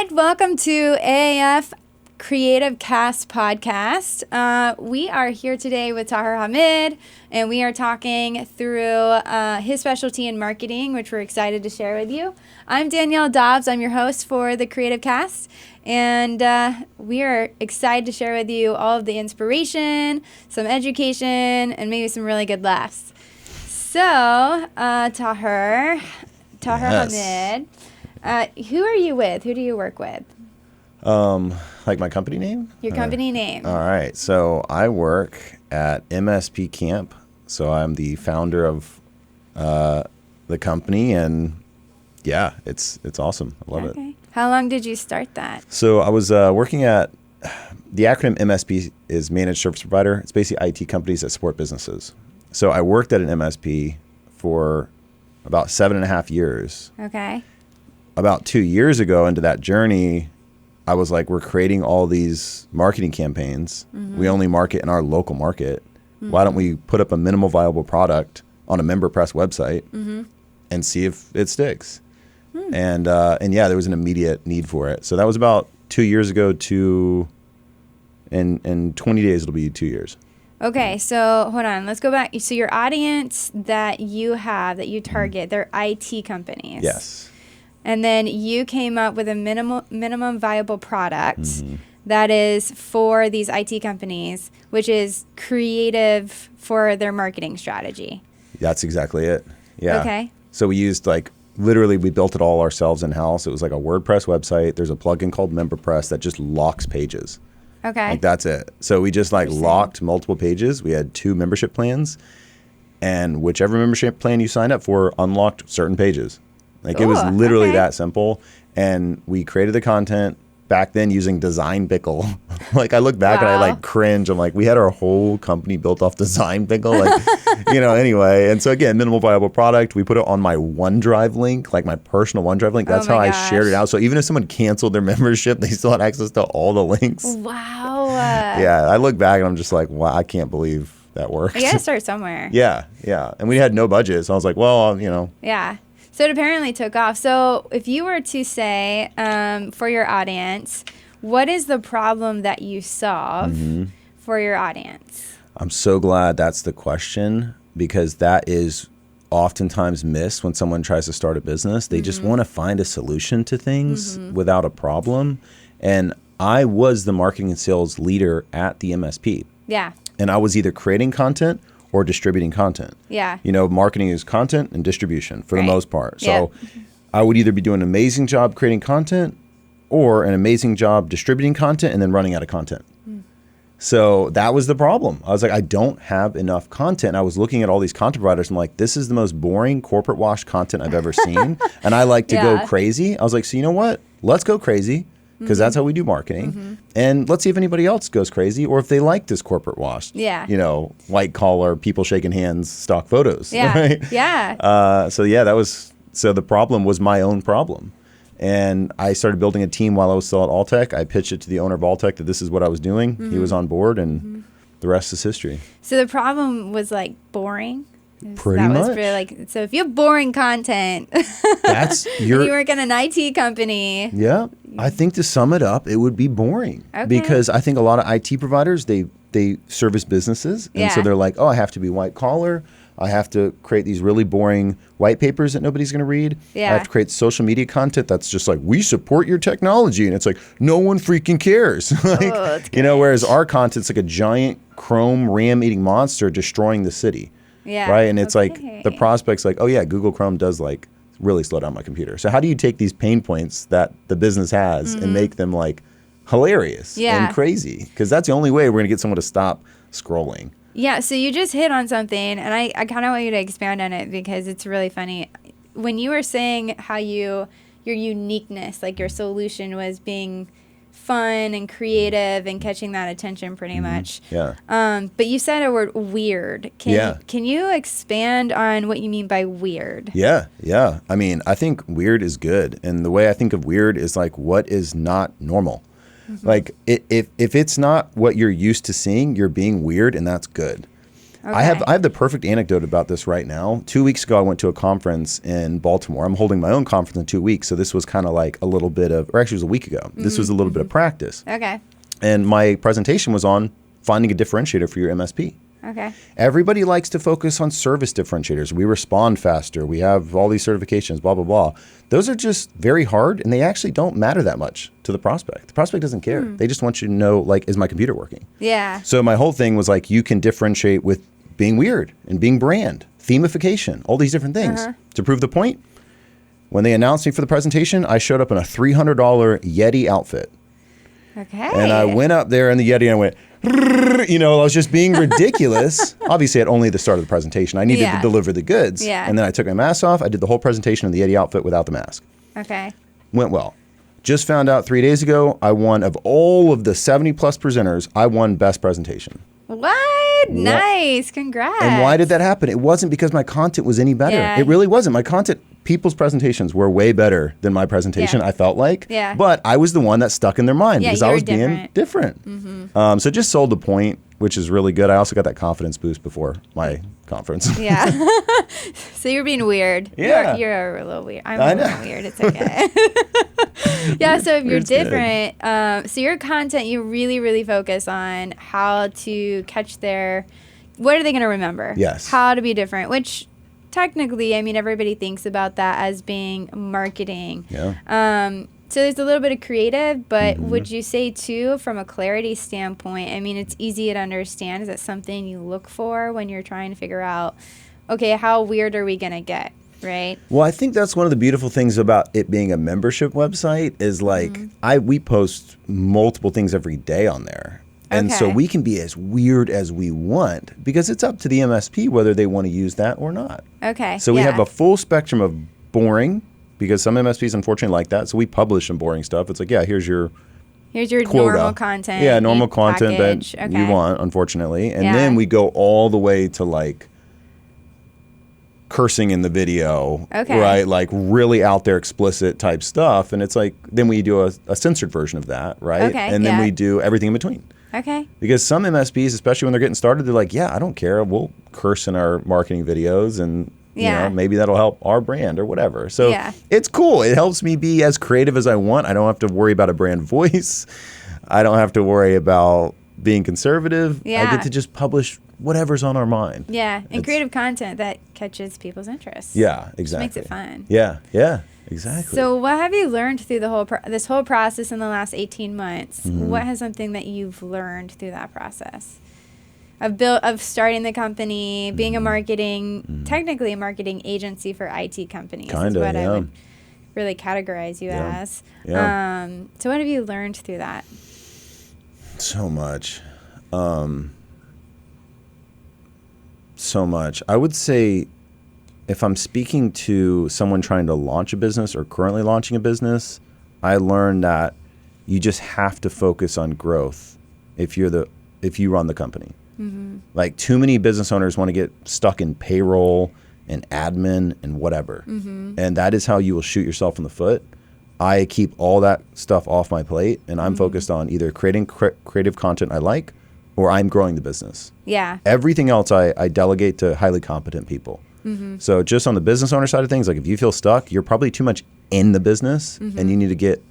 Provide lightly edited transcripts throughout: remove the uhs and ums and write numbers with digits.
right, welcome to AAF Creative Cast podcast. We are here today with Taher Hamid, and we are talking through his specialty in marketing, which we're excited to share with you. I'm Danielle Dobbs. I'm your host for the Creative Cast, and we are excited to share with you all of the inspiration, some education, and maybe some really good laughs. So, Taher Hamid, who are you with? Who do you work with? Like my company name? Your company name. All right. So I work at MSP-Camp. So I'm the founder of the company, and yeah, it's awesome. I love it. How long did you start that? So I was working at, the acronym MSP is Managed Service Provider. It's basically IT companies that support businesses. So I worked at an MSP for about 7.5 years. Okay. About 2 years ago into that journey, I was like, we're creating all these marketing campaigns. Mm-hmm. We only market in our local market. Mm-hmm. Why don't we put up a minimal viable product on a MemberPress website and see if it sticks? And yeah, there was an immediate need for it. So that was about 2 years ago in 20 days, it'll be 2 years. Okay, so hold on. Let's go back. So your audience that you have, that you target, they're IT companies. Yes. And then you came up with a minimum viable product that is for these IT companies, which is creative for their marketing strategy. That's exactly it. Yeah. Okay. So we used literally we built it all ourselves in-house. It was like a WordPress website. There's a plugin called MemberPress that just locks pages. Okay. That's it. So we just locked multiple pages. We had 2 membership plans, and whichever membership plan you signed up for unlocked certain pages. It was literally that simple. And we created the content back then using Design Pickle. I look back and I cringe. I'm like, we had our whole company built off Design Pickle. Anyway. And so again, minimal viable product. We put it on my OneDrive link, my personal OneDrive link. That's how I shared it out. So even if someone canceled their membership, they still had access to all the links. Wow. Yeah. I look back and I'm just like, wow, I can't believe that worked. You got to start somewhere. Yeah. And we had no budget. So I was like, well, Yeah. So it apparently took off. So if you were to say for your audience, what is the problem that you solve for your audience? I'm so glad that's the question, because that is oftentimes missed when someone tries to start a business. They just want to find a solution to things without a problem. And I was the marketing and sales leader at the MSP. Yeah. And I was either creating content or distributing content. Yeah. Marketing is content and distribution for the most part. So Yep. I would either be doing an amazing job creating content or an amazing job distributing content and then running out of content. So that was the problem. I was like, I don't have enough content. I was looking at all these content providers. I'm like, this is the most boring corporate wash content I've ever seen. And I like to go crazy. I was like, so you know what? Let's go crazy, because that's how we do marketing. And let's see if anybody else goes crazy or if they like this corporate wash. Yeah. White collar, people shaking hands, stock photos. Yeah. Right? Yeah. So the problem was my own problem. And I started building a team while I was still at Alltech. I pitched it to the owner of Alltech that this is what I was doing. He was on board, and the rest is history. So the problem was boring? Pretty much. Really so if you have boring content, that's you work in an IT company. Yeah. I think to sum it up, it would be boring. Okay. Because I think a lot of IT providers, they service businesses. And so they're like, oh, I have to be white collar. I have to create these really boring white papers that nobody's going to read. Yeah. I have to create social media content that's just we support your technology. And it's no one freaking cares. Whereas our content's a giant Chrome RAM eating monster destroying the city. Yeah. Right. And it's the prospect's oh yeah, Google Chrome does really slow down my computer. So how do you take these pain points that the business has and make them hilarious and crazy? Because that's the only way we're going to get someone to stop scrolling. Yeah. So you just hit on something, and I kind of want you to expand on it because it's really funny. When you were saying how your uniqueness, your solution was being fun and creative and catching that attention pretty much. Yeah. But you said a word, weird. Can you expand on what you mean by weird? Yeah. I mean, I think weird is good. And the way I think of weird is what is not normal. If it's not what you're used to seeing, you're being weird, and that's good. Okay. I have the perfect anecdote about this right now. 2 weeks ago, I went to a conference in Baltimore. I'm holding my own conference in 2 weeks. So this was kind of like a little bit of, or actually it was a week ago. This was a little bit of practice. Okay. And my presentation was on finding a differentiator for your MSP. Okay. Everybody likes to focus on service differentiators. We respond faster. We have all these certifications, blah, blah, blah. Those are just very hard, and they actually don't matter that much to the prospect. The prospect doesn't care. They just want you to know, like, is my computer working? Yeah. So my whole thing was like, you can differentiate with being weird and being brand, themification, all these different things. To prove the point, when they announced me for the presentation, I showed up in a $300 Yeti outfit. Okay. And I went up there in the Yeti and I went, I was just being ridiculous. Obviously, at only the start of the presentation, I needed to deliver the goods. Yeah. And then I took my mask off. I did the whole presentation in the Yeti outfit without the mask. Okay. Went well. Just found out 3 days ago, I won, of all of the 70 plus presenters, I won best presentation. What? Nice. Congrats. And why did that happen? It wasn't because my content was any better. Yeah. It really wasn't. My content, people's presentations were way better than my presentation, I felt like. Yeah. But I was the one that stuck in their mind because I was being different. different. So it just sold the point, which is really good. I also got that confidence boost before my conference. Yeah. So you're being weird. Yeah. You're a little weird. I'm a little weird. It's okay. Yeah, so if you're different, so your content, you really, really focus on how to catch what are they going to remember? Yes. How to be different, which technically, I mean, everybody thinks about that as being marketing. Yeah. So there's a little bit of creative, but would you say too, from a clarity standpoint, I mean, it's easy to understand. Is that something you look for when you're trying to figure out, okay, how weird are we going to get? Right. Well, I think that's one of the beautiful things about it being a membership website is like we post multiple things every day on there. And so we can be as weird as we want because it's up to the MSP whether they want to use that or not. Okay. So we have a full spectrum of boring because some MSPs unfortunately like that. So we publish some boring stuff. It's like, yeah, here's your quota. Normal content. Yeah, normal content package. that you want, unfortunately. And then we go all the way to like cursing in the video, right? Like really out there explicit type stuff. And it's like, then we do a censored version of that, right? And then we do everything in between. Okay. Because some MSPs, especially when they're getting started, they're like, yeah, I don't care. We'll curse in our marketing videos and you know, maybe that'll help our brand or whatever. So it's cool. It helps me be as creative as I want. I don't have to worry about a brand voice. I don't have to worry about being conservative. I get to just publish whatever's on our mind. Yeah, and creative content that catches people's interest. Yeah, exactly. Makes it fun. Yeah, exactly. So what have you learned through this whole process in the last 18 months? What has something that you've learned through that process? Of starting the company, being a technically a marketing agency for IT companies. Kind of, I would really categorize you as. Yeah. So what have you learned through that? So much. So much. I would say if I'm speaking to someone trying to launch a business or currently launching a business, I learned that you just have to focus on growth if you run the company. Like too many business owners want to get stuck in payroll and admin and whatever. And that is how you will shoot yourself in the foot. I keep all that stuff off my plate and I'm focused on either creating creative content I like or I'm growing the business. Yeah. Everything else I delegate to highly competent people. So just on the business owner side of things, like if you feel stuck, you're probably too much in the business and you need to get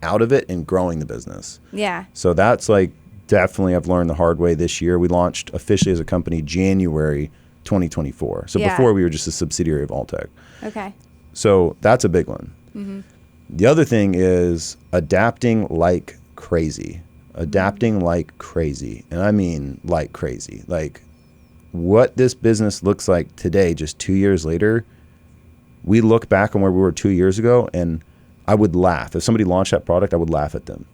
out of it and growing the business. Yeah. So that's like definitely I've learned the hard way this year. We launched officially as a company January 2024. So before we were just a subsidiary of Alltech. Okay. So that's a big one. The other thing is adapting like crazy. Adapting like crazy. And I mean like crazy. Like what this business looks like today, just 2 years later, we look back on where we were 2 years ago and I would laugh. If somebody launched that product, I would laugh at them.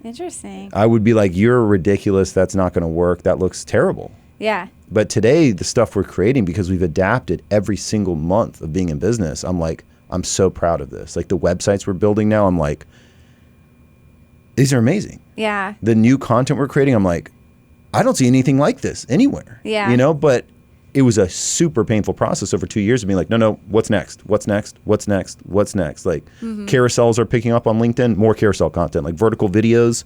Interesting. I would be like, you're ridiculous. That's not going to work. That looks terrible. Yeah. But today, the stuff we're creating, because we've adapted every single month of being in business, I'm like, I'm so proud of this. Like the websites we're building now, I'm like, these are amazing. Yeah. The new content we're creating, I'm like, I don't see anything like this anywhere. Yeah. You know, but it was a super painful process over 2 years of being like, no, what's next? What's next? What's next? What's next? Like carousels are picking up on LinkedIn, more carousel content, like vertical videos,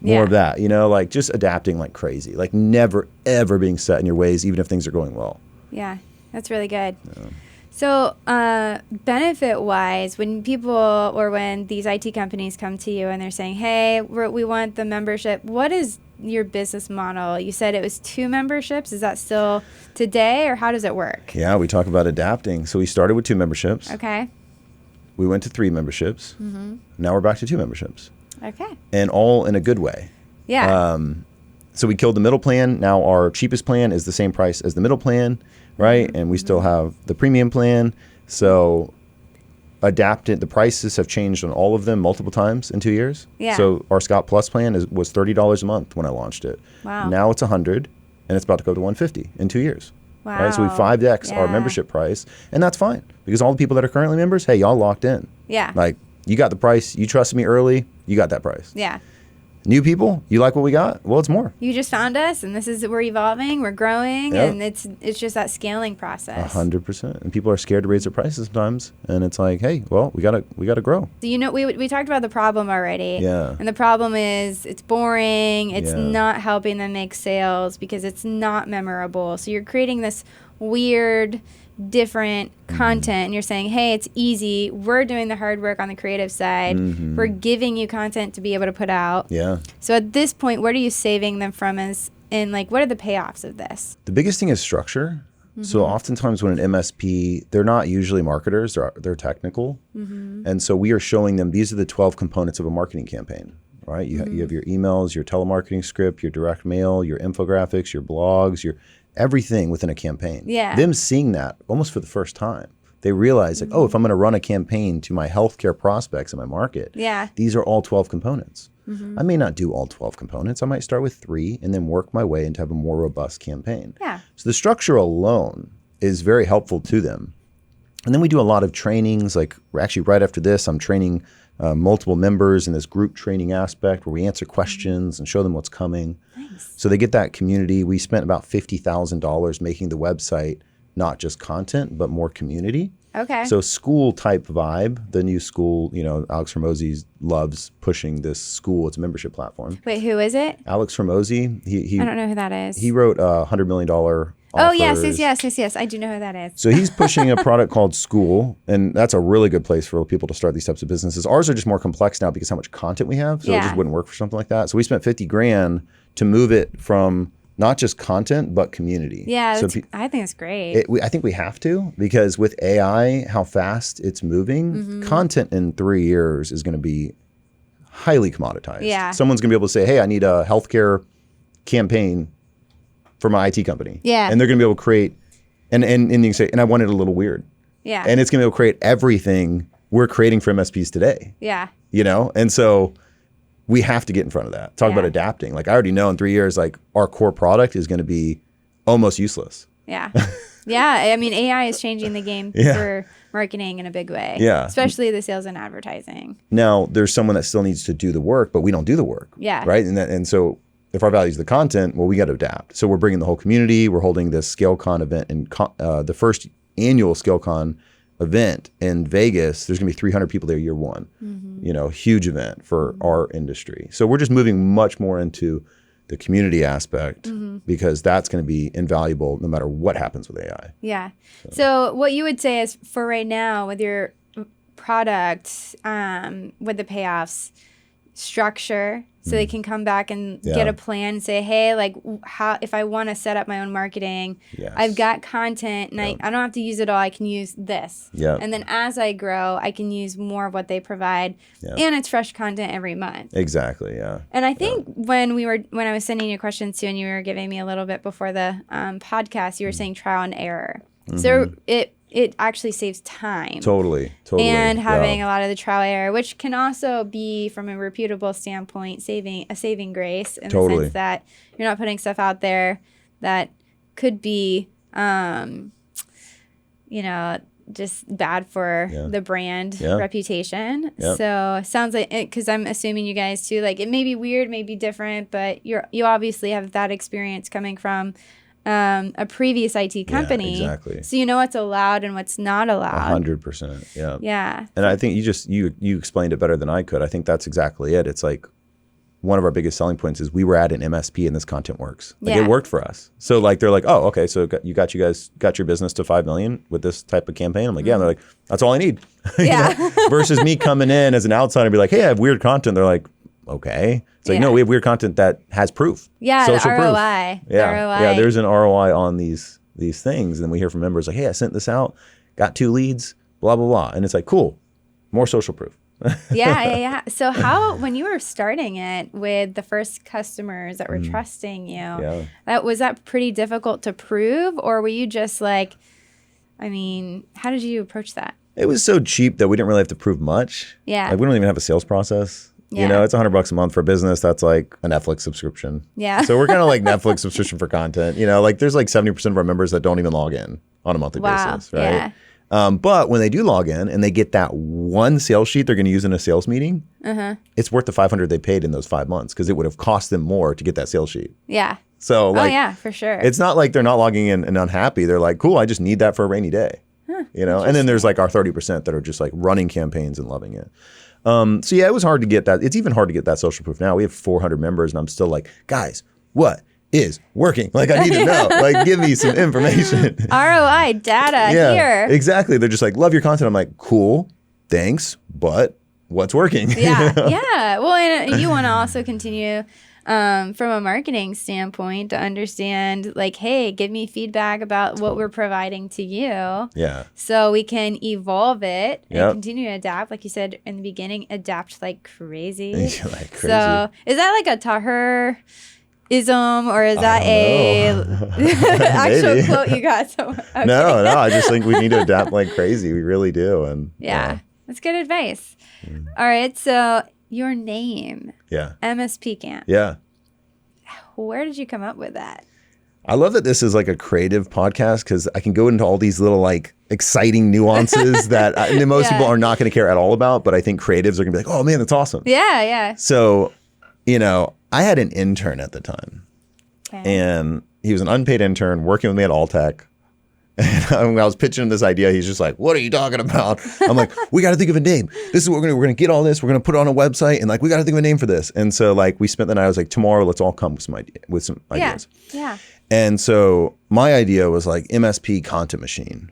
More of that, like just adapting like crazy, like never, ever being set in your ways, even if things are going well. Yeah, that's really good. Yeah. So benefit-wise, when these IT companies come to you and they're saying, hey, we want the membership, what is your business model? You said it was 2 memberships. Is that still today, or how does it work? Yeah, we talk about adapting. So we started with 2 memberships. Okay. We went to 3 memberships. Mm-hmm. Now we're back to 2 memberships. Okay. And all in a good way. Yeah. So we killed the middle plan. Now our cheapest plan is the same price as the middle plan, right? And we still have the premium plan. So the prices have changed on all of them multiple times in 2 years. Yeah. So our Scott Plus plan was $30 a month when I launched it. Wow. Now it's $100, and it's about to go to $150 in 2 years. Wow. Right? So we 5x our membership price, and that's fine because all the people that are currently members, hey, y'all locked in. Yeah. Like, you got the price. You trusted me early. You got that price. Yeah. New people, you like what we got? Well, it's more. You just found us, and we're evolving, we're growing, and it's just that scaling process. 100%. And people are scared to raise their prices sometimes, and it's like, hey, well, we gotta grow. So we talked about the problem already. Yeah. And the problem is it's boring. It's not helping them make sales because it's not memorable. So you're creating this weird, different content, and you're saying, hey, it's easy. We're doing the hard work on the creative side. Mm-hmm. We're giving you content to be able to put out. Yeah. So at this point, what are you saving them from what are the payoffs of this? The biggest thing is structure. Mm-hmm. So oftentimes when an MSP, they're not usually marketers, they're technical. Mm-hmm. And so we are showing them, these are the 12 components of a marketing campaign, right? You have your emails, your telemarketing script, your direct mail, your infographics, your blogs, your everything within a campaign. Yeah. Them seeing that almost for the first time, they realize like, if I'm going to run a campaign to my healthcare prospects in my market, these are all 12 components. Mm-hmm. I may not do all 12 components. I might start with 3 and then work my way into have a more robust campaign. Yeah. So the structure alone is very helpful to them. And then we do a lot of trainings. Like actually right after this, I'm training multiple members in this group training aspect where we answer questions and show them what's coming. Nice. So they get that community. We spent about $50,000 making the website not just content, but more community. Okay. So school type vibe, the new school, Alex Hormozi loves pushing this school. It's a membership platform. Wait, who is it? Alex Hormozi. I don't know who that is. He wrote $100 million offers. Oh, yes. I do know who that is. So he's pushing a product called School, and that's a really good place for people to start these types of businesses. Ours are just more complex now because how much content we have, so it just wouldn't work for something like that. So we spent $50,000 to move it from not just content, but community. Yeah, I think it's great. I think we have to, because with AI, how fast it's moving, content in 3 years is going to be highly commoditized. Yeah. Someone's going to be able to say, hey, I need a healthcare campaign for my IT company. Yeah. And they're going to be able to create, and you can say, and I want it a little weird. Yeah. And it's going to be able to create everything we're creating for MSPs today. Yeah. And so we have to get in front of that. Talk about adapting. Like I already know in 3 years, like our core product is going to be almost useless. Yeah. Yeah. I mean, AI is changing the game for marketing in a big way. Yeah. Especially the sales and advertising. Now there's someone that still needs to do the work, but we don't do the work. Yeah. Right. And so if our value is the content, well, we got to adapt. So we're bringing the whole community. We're holding this ScaleCon event, and the first annual ScaleCon event in Vegas. There's going to be 300 people there year one. Mm-hmm. Huge event for our industry. So we're just moving much more into the community aspect because that's going to be invaluable no matter what happens with AI. Yeah. So what you would say is for right now with your product, with the payoffs, structure, so they can come back and get a plan and say, hey, like how if I want to set up my own marketing, I've got content and I don't have to use it all. I can use this. Yeah. And then as I grow, I can use more of what they provide. Yeah. And it's fresh content every month. Exactly. Yeah. And I think when I was sending you questions too, and you were giving me a little bit before the podcast, you were saying trial and error. Mm-hmm. So it actually saves time. Totally. And having a lot of the trial error, which can also be, from a reputable standpoint, saving grace in the sense that you're not putting stuff out there that could be, just bad for the brand reputation. Yep. So it sounds like, because I'm assuming you guys too, like it may be weird, may be different, but you obviously have that experience coming from a previous IT company. Yeah, exactly. So you know what's allowed and what's not allowed. 100%. Yeah. Yeah. And I think you explained it better than I could. I think that's exactly it. It's like one of our biggest selling points is we were at an MSP and this content works. Like it worked for us. So like they're like, oh, okay, so you got your business to 5 million with this type of campaign. I'm like, yeah. And they're like, that's all I need. Versus me coming in as an outsider and be like, hey, I have weird content. They're like, okay. It's like, no, we have weird content that has proof. Yeah, social the ROI. Proof. Yeah, there's an ROI on these things. And we hear from members like, hey, I sent this out, got 2 leads, blah, blah, blah. And it's like, cool, more social proof. Yeah. So when you were starting it with the first customers that were trusting you, was that pretty difficult to prove? Or were you just like, how did you approach that? It was so cheap that we didn't really have to prove much. Yeah. Like we don't even have a sales process. Yeah. It's $100 a month for business. That's like a Netflix subscription. Yeah. So we're kind of like Netflix subscription for content. Like there's like 70% of our members that don't even log in on a monthly basis, right? Yeah. But when they do log in and they get that one sales sheet they're going to use in a sales meeting, it's worth the $500 they paid in those 5 months because it would have cost them more to get that sales sheet. Yeah. So like, for sure. It's not like they're not logging in and unhappy. They're like, cool, I just need that for a rainy day. And then there's like our 30% that are just like running campaigns and loving it. So yeah, it was hard to get that. It's even hard to get that social proof now. We have 400 members and I'm still like, guys, what is working? Like I need to know. Like give me some information. ROI data here. Exactly. They're just like, love your content. I'm like, cool, thanks, but what's working? Yeah. Well, and you want to also continue from a marketing standpoint to understand like, hey, give me feedback about what we're providing to you. Yeah. So we can evolve it and continue to adapt. Like you said in the beginning, adapt like crazy. Like crazy. So is that like a Taher ism or is that a actual quote you got somewhere? Okay. No, I just think we need to adapt like crazy. We really do. And that's good advice. All right. So your name. Yeah. MSP-Camp. Yeah. Where did you come up with that? I love that this is like a creative podcast because I can go into all these little like exciting nuances that most people are not going to care at all about, but I think creatives are going to be like, oh man, that's awesome. Yeah. So, I had an intern at the time and he was an unpaid intern working with me at Alltech. And when I was pitching him this idea, he's just like, what are you talking about? I'm like, we got to think of a name. This is what we're going to get all this. We're going to put it on a website and like, we got to think of a name for this. And so like we spent the night, I was like, tomorrow, let's all come with some ideas. Yeah. And so my idea was like MSP content machine.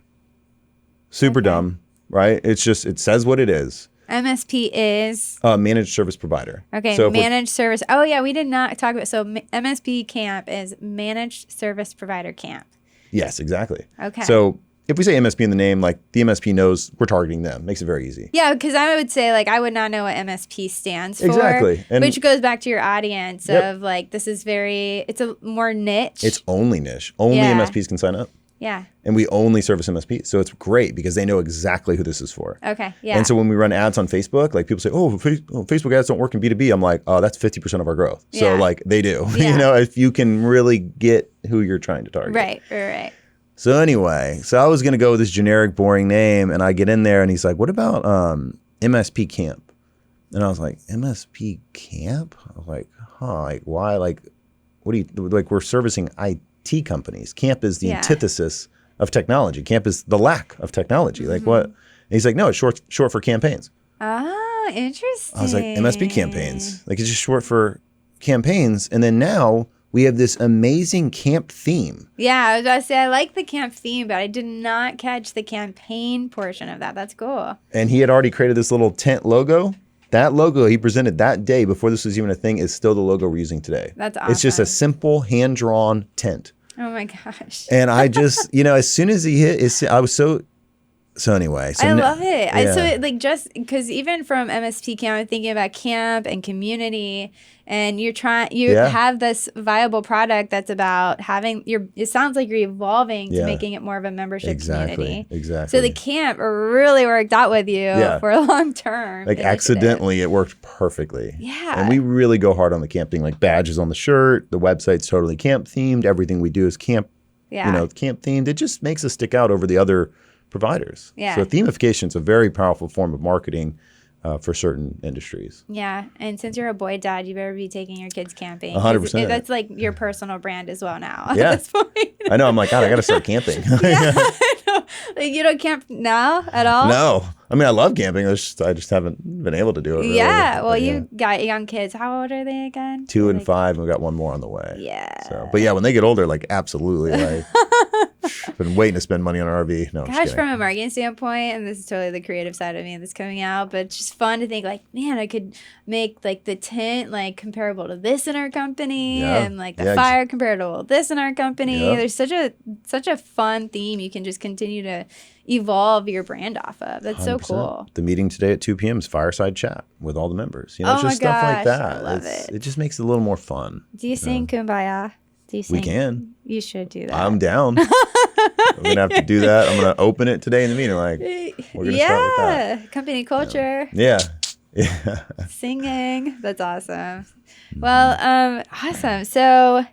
Super dumb, right? It's just, it says what it is. MSP is? Managed service provider. Okay, so managed service. Oh yeah, we did not talk about, so MSP-Camp is Managed Service Provider Camp. Yes, exactly. Okay. So if we say MSP in the name, like the MSP knows we're targeting them. Makes it very easy. Yeah, because I would say like I would not know what MSP stands for. Exactly. And which goes back to your audience of like this is it's a more niche. It's only niche. Only MSPs can sign up. Yeah. And we only service MSPs. So it's great because they know exactly who this is for. Okay. Yeah. And so when we run ads on Facebook, like people say, Facebook ads don't work in B2B. I'm like, oh, that's 50% of our growth. So like they do, if you can really get who you're trying to target. Right. So anyway, I was going to go with this generic, boring name and I get in there and he's like, what about MSP-Camp? And I was like, MSP-Camp? I was like, like why? Like, what do you, like we're servicing IT companies. Camp is the antithesis of technology. Camp is the lack of technology. Like what? And he's like, no, it's short for campaigns. Oh, interesting. I was like, MSP campaigns. Like it's just short for campaigns. And then now we have this amazing camp theme. Yeah, I was about to say, I like the camp theme, but I did not catch the campaign portion of that. That's cool. And he had already created this little tent logo. That logo he presented that day before this was even a thing is still the logo we're using today. That's awesome. It's just a simple hand-drawn tent. Oh my gosh. And I just, as soon as he hit, I was so anyway. I love it. Yeah. So like just because even from MSP-Camp, I'm thinking about camp and community and you have this viable product that's about it sounds like you're evolving to making it more of a membership community. Exactly. So the camp really worked out with you for a long term. Like accidentally, it worked perfectly. Yeah. And we really go hard on the camp thing, like badges on the shirt. The website's totally camp themed. Everything we do is camp, camp themed. It just makes us stick out over the other providers. Yeah. So themification is a very powerful form of marketing for certain industries. Yeah. And since you're a boy dad, you better be taking your kids camping. 100%. That's like your personal brand as well now at this point. I know. I'm like, God, I got to start camping. I know. Like, you don't camp now at all? No. I mean, I love camping. I just haven't been able to do it. Really. Yeah. Well, you got young kids. How old are they again? 2 and 5, and we got one more on the way. Yeah. So, but yeah, when they get older, like absolutely, like been waiting to spend money on an RV. No, gosh, from a marketing standpoint, and this is totally the creative side of me that's coming out, but it's just fun to think like, man, I could make like the tent like comparable to this in our company, and like the fire comparable to this in our company. There's such a fun theme you can just continue to evolve your brand off of. That's 100%. So cool. The meeting today at 2 p.m. is fireside chat with all the members. You know, it's just stuff like that. I love it. It just makes it a little more fun. Do you sing Kumbaya? Do you sing? We can. You should do that. I'm down. We're going to have to do that. I'm going to open it today in the meeting. Like, we're going to start with that. Company culture. Yeah. Singing. That's awesome. Well, awesome. So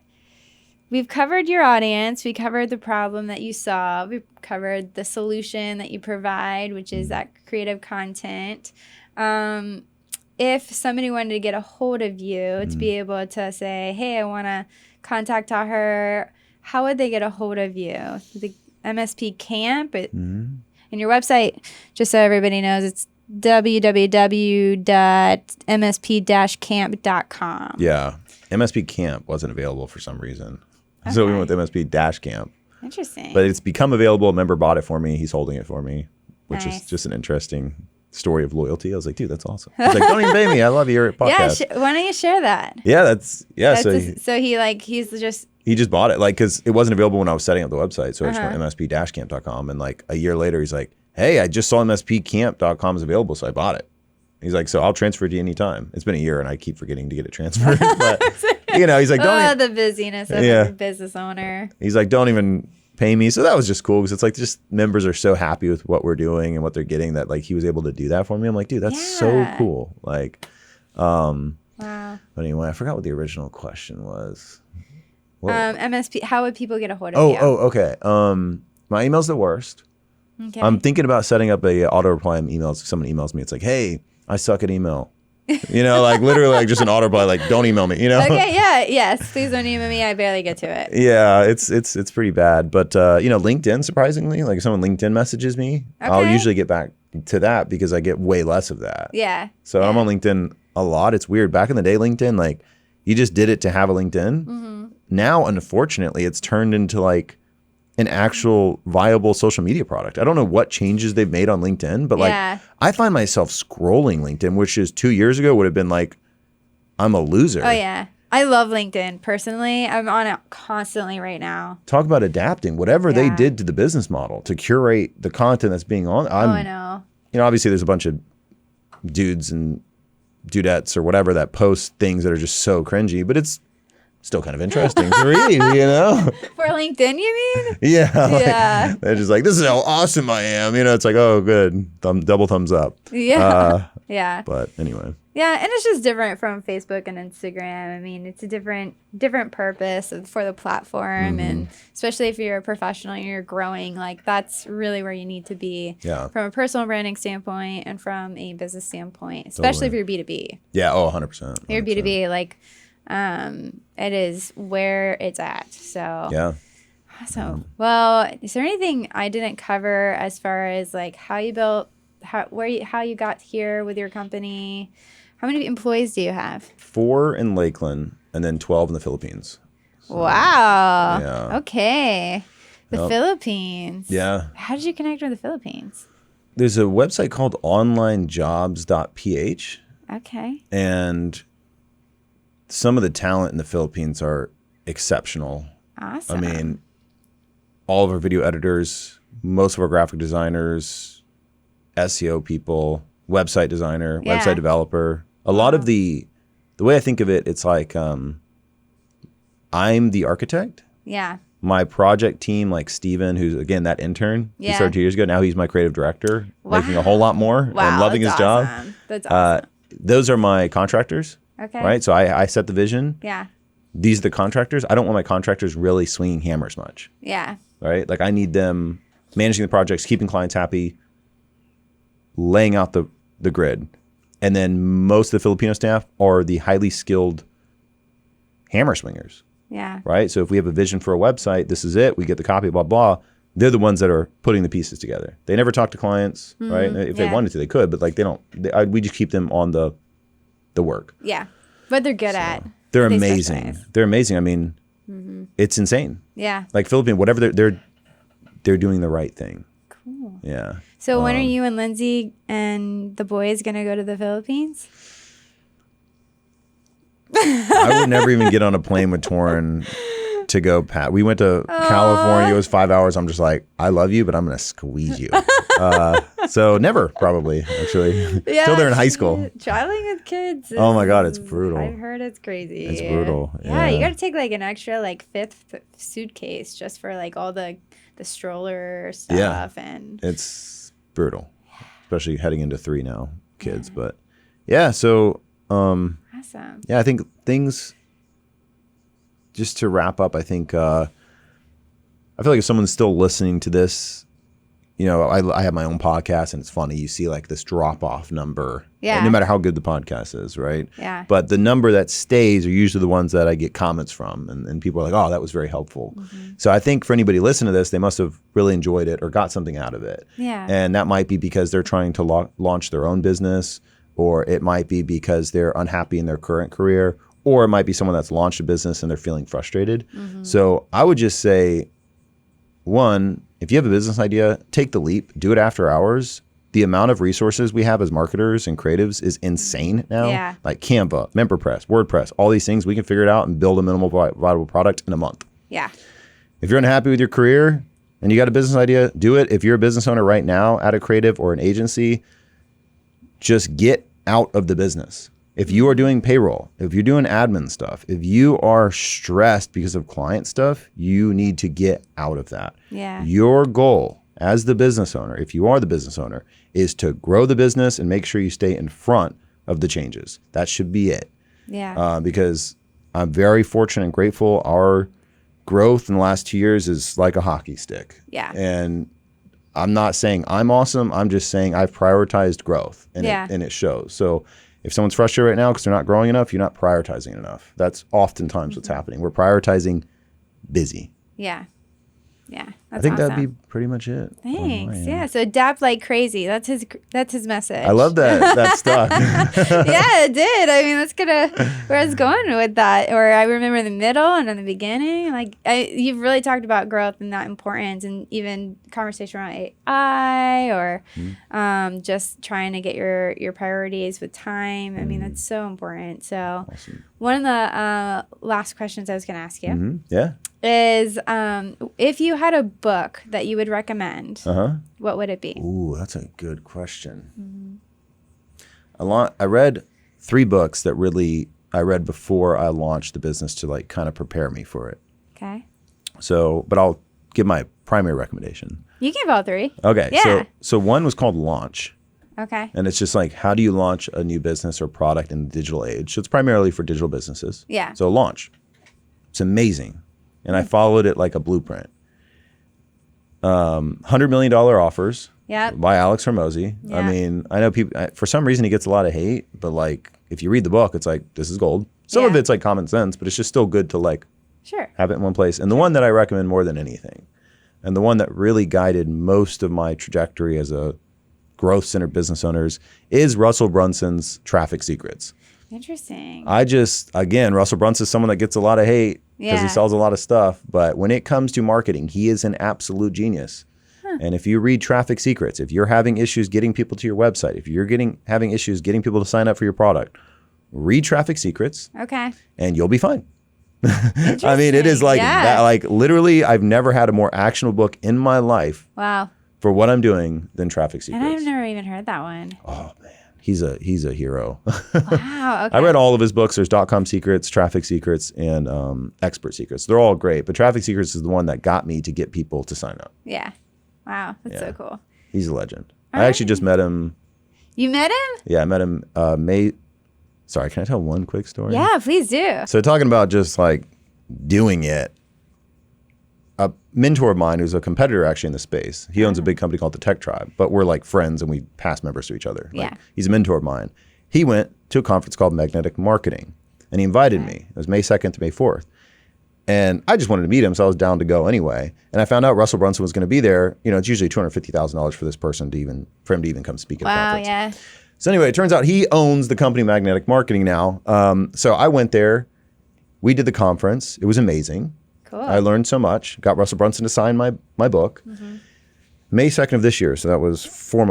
we've covered your audience. We covered the problem that you solve. We covered the solution that you provide, which is that creative content. If somebody wanted to get a hold of you to be able to say, hey, I want to contact Taher, how would they get a hold of you? The MSP-Camp? And your website, just so everybody knows, it's www.msp-camp.com. Yeah. MSP-Camp wasn't available for some reason. Okay. So we went with MSP-Camp. Interesting. But it's become available. A member bought it for me. He's holding it for me, which is just an interesting story of loyalty. I was like, dude, that's awesome. He's like, don't even pay me. I love your podcast. Yeah, why don't you share that? Yeah, he just bought it, like, because it wasn't available when I was setting up the website. So I just went MSP-Camp.com, and like a year later, he's like, hey, I just saw MSP-Camp.com is available, so I bought it. He's like, so I'll transfer it to you anytime. It's been a year, and I keep forgetting to get it transferred. But you know, he's like, don't. The busyness of a business owner. He's like, don't even pay me. So that was just cool because it's like just members are so happy with what we're doing and what they're getting that like he was able to do that for me. I'm like, dude, that's so cool. Like, wow. But anyway, I forgot what the original question was. MSP. How would people get a hold of you? Okay. My email's the worst. Okay. I'm thinking about setting up a auto reply on emails. If someone emails me, it's like, hey, I suck at email. You know, like literally like just an auto reply, like don't email me, you know? Okay, yeah, yes. Please don't email me. I barely get to it. Yeah, it's pretty bad. But you know, LinkedIn, surprisingly, like if someone LinkedIn messages me, I'll usually get back to that because I get way less of that. Yeah. So I'm on LinkedIn a lot. It's weird. Back in the day, LinkedIn, like you just did it to have a LinkedIn. Mm-hmm. Now, unfortunately, it's turned into like an actual viable social media product. I don't know what changes they've made on LinkedIn, but like I find myself scrolling LinkedIn, which is 2 years ago would have been like, I'm a loser. Oh yeah. I love LinkedIn personally. I'm on it constantly right now. Talk about adapting whatever they did to the business model to curate the content that's being on. I know. You know, obviously there's a bunch of dudes and dudettes or whatever that post things that are just so cringy, but it's still kind of interesting to read, you know? For LinkedIn, you mean? Yeah. They're just like, this is how awesome I am. You know, it's like, oh, good. Double thumbs up. Yeah. Yeah. But anyway. Yeah, and it's just different from Facebook and Instagram. I mean, it's a different purpose for the platform. And especially if you're a professional and you're growing, like that's really where you need to be from a personal branding standpoint and from a business standpoint, especially if you're B2B. Yeah. Oh, 100%. If you're B2B, like, it is where it's at. So yeah. Awesome. Well, is there anything I didn't cover as far as like how you built, how you got here with your company? How many employees do you have? 4 in Lakeland and then 12 in the Philippines. So, wow. Yeah. Okay. The Philippines. Yeah. How did you connect with the Philippines? There's a website called onlinejobs.ph. Okay. And some of the talent in the Philippines are exceptional. Awesome. I mean, all of our video editors, most of our graphic designers, SEO people, website designer, website developer. A lot of the way I think of it, it's like I'm the architect. Yeah. My project team, like Steven, who's, again, that intern, he started 2 years ago. Now he's my creative director, making a whole lot more. Wow, I'm loving his job. That's awesome. Those are my contractors. Okay. Right? So I set the vision. Yeah. These are the contractors. I don't want my contractors really swinging hammers much. Yeah. Right? Like I need them managing the projects, keeping clients happy, laying out the grid. And then most of the Filipino staff are the highly skilled hammer swingers. Yeah. Right? So if we have a vision for a website, this is it. We get the copy, blah, blah. they're the ones that are putting the pieces together. They never talk to clients, right? If they wanted to, they could, but like they don't. We just keep them on the work. Yeah, but they're good at. They're amazing. They're amazing. I mean, it's insane. Yeah. Like Philippine, whatever they're doing the right thing. Cool. Yeah. So when are you and Lindsay and the boys gonna go to the Philippines? I would never even get on a plane with Torrin to go. We went to California. It was 5 hours. I'm just like, I love you, but I'm gonna squeeze you. So never, probably, actually, until they're in high school. Traveling with kids. Oh my God, it's brutal. I've heard it's crazy. It's brutal. Yeah, you got to take like an extra like fifth suitcase just for like all the stroller stuff, and it's brutal, especially heading into 3 now kids. But yeah, so awesome. Yeah, I think things. Just to wrap up, I think I feel like if someone's still listening to this, you know, I have my own podcast, and it's funny. You see like this drop-off number, no matter how good the podcast is, right? Yeah. But the number that stays are usually the ones that I get comments from, and people are like, oh, that was very helpful. So I think for anybody listening to this, they must have really enjoyed it or got something out of it. Yeah. And that might be because they're trying to launch their own business, or it might be because they're unhappy in their current career, or it might be someone that's launched a business and they're feeling frustrated. So I would just say, one, if you have a business idea, take the leap, do it after hours. The amount of resources we have as marketers and creatives is insane now. Yeah. Like Canva, MemberPress, WordPress, all these things, we can figure it out and build a minimal viable product in a month. Yeah. If you're unhappy with your career and you got a business idea, do it. If you're a business owner right now at a creative or an agency, just get out of the business. If you are doing payroll, if you're doing admin stuff, if you are stressed because of client stuff, you need to get out of that. Yeah. Your goal as the business owner, if you are the business owner, is to grow the business and make sure you stay in front of the changes. That should be it. Yeah. Because I'm very fortunate and grateful. Our growth in the last 2 years is like a hockey stick. Yeah. And I'm not saying I'm awesome. I'm just saying I've prioritized growth, and it shows. So if someone's frustrated right now because they're not growing enough, you're not prioritizing enough. That's oftentimes what's happening. We're prioritizing busy. Yeah. Yeah. That's I think awesome. that'd be pretty much it. Thanks. Yeah. So adapt like crazy. That's his message. I love that stuck. Yeah, it did. I mean, that's where I was going with that. Or I remember the middle and in the beginning. Like you've really talked about growth and that importance, and even conversation around AI or just trying to get your priorities with time. I mean, that's so important. So Awesome. One of the last questions I was going to ask you. Yeah. Is if you had a book that you would recommend, what would it be? Ooh, that's a good question. I read 3 books that I read before I launched the business to like kind of prepare me for it. Okay. So, but I'll give my primary recommendation. You give all 3. Okay. Yeah. So one was called Launch. Okay. And it's just like, how do you launch a new business or product in the digital age? So it's primarily for digital businesses. Yeah. So Launch. It's amazing. And I followed it like a blueprint. $100 million offers by Alex Hormozy. Yeah. I mean, I know people, for some reason he gets a lot of hate, but like if you read the book, it's like, this is gold. Some of it's like common sense, but it's just still good to like have it in one place. And the one that I recommend more than anything, and the one that really guided most of my trajectory as a growth-centered business owners, is Russell Brunson's Traffic Secrets. Interesting. Again, Russell Brunson is someone that gets a lot of hate because he sells a lot of stuff. But when it comes to marketing, he is an absolute genius. And if you read Traffic Secrets, if you're having issues getting people to your website, if you're having issues getting people to sign up for your product, read Traffic Secrets. Okay. And you'll be fine. I mean, it is like that. Like literally, I've never had a more actionable book in my life. Wow. For what I'm doing than Traffic Secrets. And I've never even heard that one. Oh man, he's a hero. Wow. Okay. I read all of his books. There's .com Secrets, Traffic Secrets, and Expert Secrets. They're all great, but Traffic Secrets is the one that got me to get people to sign up. Yeah. Wow, that's so cool. He's a legend. I actually just met him. You met him? Yeah, I met him Sorry, can I tell one quick story? Yeah, please do. So talking about just like doing it. A mentor of mine who's a competitor actually in the space. He owns a big company called the Tech Tribe, but we're like friends and we pass members to each other. Like, he's a mentor of mine. He went to a conference called Magnetic Marketing and he invited me. It was May 2nd to May 4th. And I just wanted to meet him, so I was down to go anyway. And I found out Russell Brunson was going to be there. You know, it's usually $250,000 for this person for him to even come speak at a conference. Wow, yeah. So anyway, it turns out he owns the company Magnetic Marketing now. So I went there. We did the conference. It was amazing. Cool. I learned so much. Got Russell Brunson to sign my book. Mm-hmm. May 2nd of this year. So that was 4.5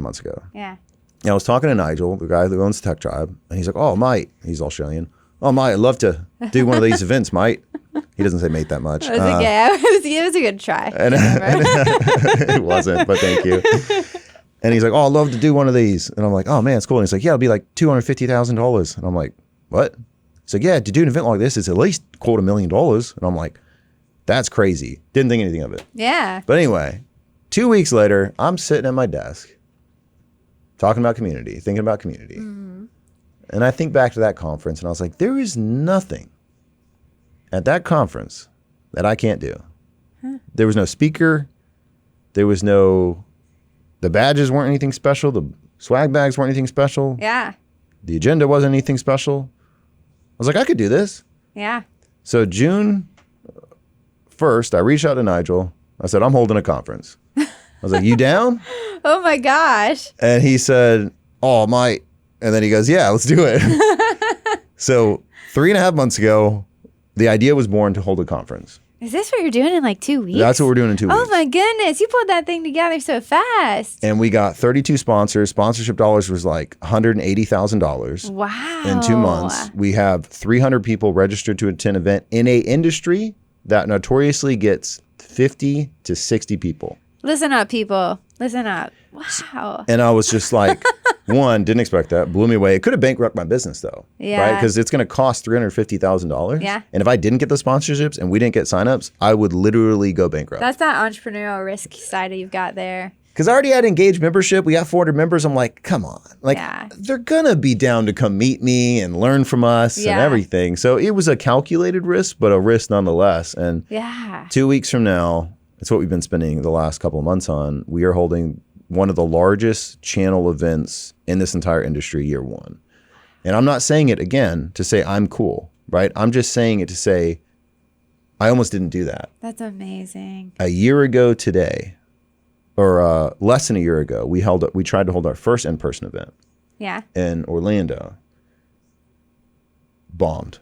months ago. Yeah. And I was talking to Nigel, the guy who owns the Tech Tribe. And he's like, oh, mate. He's Australian. Oh, mate, I'd love to do one of these events, mate. He doesn't say mate that much. It was a good try. It wasn't, but thank you. And he's like, oh, I'd love to do one of these. And I'm like, oh, man, it's cool. And he's like, yeah, it'll be like $250,000. And I'm like, what? He's like, yeah, to do an event like this, it's at least $250,000. And I'm like, that's crazy. Didn't think anything of it. Yeah. But anyway, 2 weeks later, I'm sitting at my desk talking about community, thinking about community. Mm-hmm. And I think back to that conference, and I was like, there is nothing at that conference that I can't do. Huh. There was no speaker. There was no... The badges weren't anything special. The swag bags weren't anything special. Yeah. The agenda wasn't anything special. I was like, I could do this. Yeah. So June 1st, I reached out to Nigel. I said, I'm holding a conference. I was like, you down? Oh my gosh. And he said, oh, mate. And then he goes, yeah, let's do it. So 3.5 months ago, the idea was born to hold a conference. Is this what you're doing in like 2 weeks? That's what we're doing in 2 weeks. Oh my goodness. You pulled that thing together so fast. And we got 32 sponsors. Sponsorship dollars was like $180,000. Wow. In 2 months. We have 300 people registered to attend an event in a industry that notoriously gets 50 to 60 people. Listen up, people. Listen up. Wow. And I was just like, one, didn't expect that. Blew me away. It could have bankrupted my business though. Yeah. Right? Because it's going to cost $350,000. Yeah. And if I didn't get the sponsorships and we didn't get signups, I would literally go bankrupt. That's that entrepreneurial risk side you've got there. Because I already had engaged membership. We got 400 members. I'm like, come on. Like, they're going to be down to come meet me and learn from us and everything. So it was a calculated risk, but a risk nonetheless. And 2 weeks from now, it's what we've been spending the last couple of months on. We are holding one of the largest channel events in this entire industry year one. And I'm not saying it again to say I'm cool, right? I'm just saying it to say I almost didn't do that. That's amazing. A year ago today, or less than a year ago, we tried to hold our first in-person event. Yeah. In Orlando. Bombed.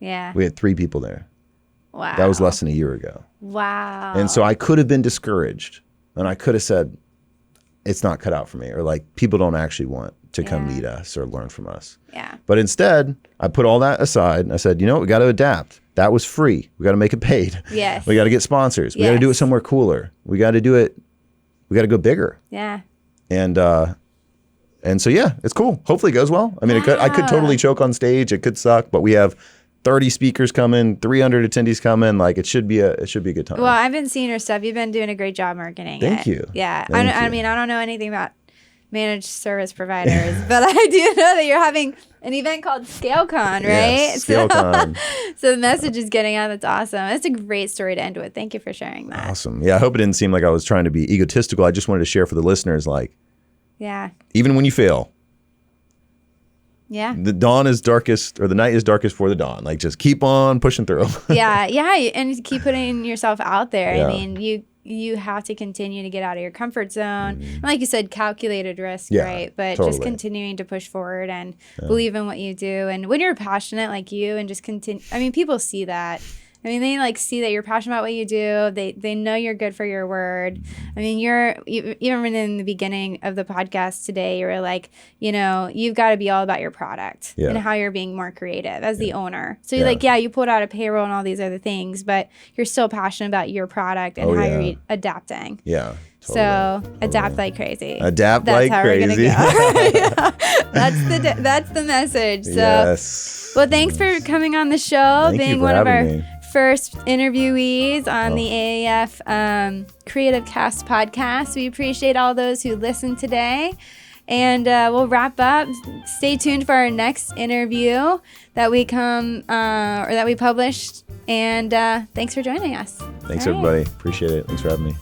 Yeah. We had 3 people there. Wow. That was less than a year ago. Wow. And so I could have been discouraged, and I could have said, it's not cut out for me, or like, people don't actually want to come meet us or learn from us. Yeah. But instead, I put all that aside, and I said, you know what, we got to adapt. That was free. We got to make it paid. Yes. We got to get sponsors. We got to do it somewhere cooler. We got to do it. We got to go bigger. Yeah. And so, yeah, it's cool. Hopefully it goes well. I mean, I could totally choke on stage. It could suck, but we have 30 speakers coming, 300 attendees coming. Like, it should be a good time. Well, I've been seeing your stuff. You've been doing a great job marketing. Thank you. Yeah. I mean, I don't know anything about managed service providers, but I do know that you're having an event called ScaleCon, right? Yes, ScaleCon. So the message is getting out. That's awesome. That's a great story to end with. Thank you for sharing that. Awesome. Yeah, I hope it didn't seem like I was trying to be egotistical. I just wanted to share for the listeners, like, even when you fail, the dawn is darkest, or the night is darkest for the dawn. Like, just keep on pushing through. Yeah, and keep putting yourself out there. Yeah. I mean, you have to continue to get out of your comfort zone. And like you said, calculated risk, right? But just continuing to push forward and believe in what you do. And when you're passionate like you and just continue, I mean, people see that. I mean, they like see that you're passionate about what you do. They know you're good for your word. I mean, even in the beginning of the podcast today, you were like, you know, you've got to be all about your product and how you're being more creative as the owner. So you're like, you pulled out a payroll and all these other things, but you're still passionate about your product and how you're adapting. Yeah. Totally, so adapt like crazy. Adapt like crazy. That's how we're gonna go. That's the message. So, well, thanks for coming on the show, being one of our first interviewees on the AAF Creative Cast podcast. We appreciate all those who listened today. And we'll wrap up. Stay tuned for our next interview that we published. And thanks for joining us. Thanks, everybody. Appreciate it. Thanks for having me.